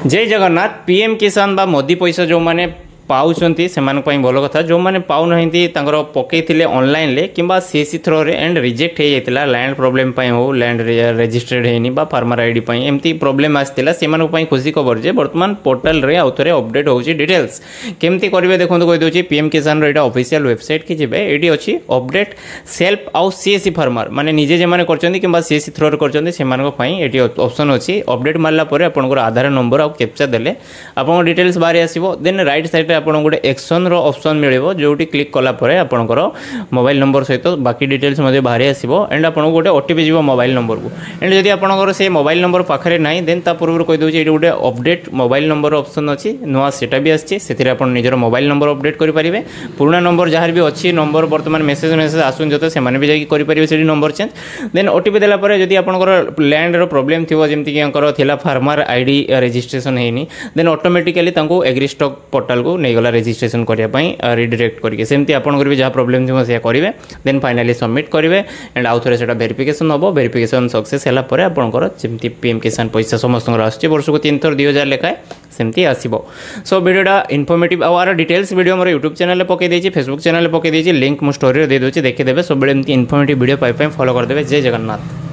जय जगन्नाथ। पीएम किसान बा मोदी पैसा जो माने पाउछंती सेमान पई भलो कथा, जो माने पाउ नहिंती तांकर पकेइथिले ऑनलाइन ले किंबा सीसी थ्रो रे एंड रिजेक्ट हे जाइतिला लैंड प्रॉब्लम पई हो, लैंड रजिस्टर्ड हेनी बा फार्मर आईडी पई एमती प्रॉब्लम आस्तिला सेमान पई खुशी खबर जे वर्तमान पोर्टल रे आउथरे अपडेट होउची। डिटेल्स केमती करिवे देखंतु कहि दोची। पीएम किसान रो एटा ऑफिशियल वेबसाइट की जेबे एडी अछि अपडेट सेल्फ आउ सीएससी फार्मर माने निजे जे माने करचंती किंबा सीएससी थ्रो रे करचंती सेमान पई एटी ऑप्शन अछि। अपडेट मारला परे आपनकर आधार नंबर आ कैप्चा देले आपन डिटेल्स बारे आसीबो। देन राइट साइड आपन गोटे एक्शन रो ऑप्शन मिलिबो, जोटी क्लिक कला परे आपनकर मोबाइल नंबर सहित बाकी डिटेल्स मध्ये बाहरी आसीबो एंड आपन गोटे ओटीपी जीवो मोबाइल नंबर को। एंड जदि आपनकर से मोबाइल नंबर पाखरे नाही देन ता पूर्व कहि दोची एटी गोटे अपडेट मोबाइल नंबर ऑप्शन अछि, नुवा सेटा भी आछि। सेथिरे आपन निजर मोबाइल नंबर अपडेट करि परिबे। पुराना नंबर जहार भी अछि नंबर वर्तमान मेसेज आसुन जते से माने भी जाई करि परिबे सेठी नंबर चेंज। देन ओटीपी देला परे जदि आपनकर लैंड रो प्रॉब्लम थिवो जेमति कि अंकर थिला फार्मर आईडी रजिस्ट्रेशन हेनी देन ऑटोमेटिकली तांको एग्री स्टॉक पोर्टल को नै गला रजिस्ट्रेशन करिया पई रिडायरेक्ट करके सेमती आपन भी जहाँ प्रॉब्लम थी से करेंगे। देन फाइनाली सबमिट करेंगे एंड आउ थे वेरिफिकेशन हम। वेरिफिकेशन सक्सेस है आपंकर जमी पीएम किसान पैसा समस्त आस वर्ष को 3 थर 2000 लेखाए सेमती आसो। सो वीडियोटा इनफॉर्मेटिव आर डिटेल्स वीडियो मोर यूट्यूब चैनल पकई देछि, फेसबुक चैनल पकई देछि, लिंक मो स्टोरी दे दोछि, देखिदेवे सब इनफॉर्मेटिव वीडियो पाई फॉलो करदेवे। जय जगन्नाथ।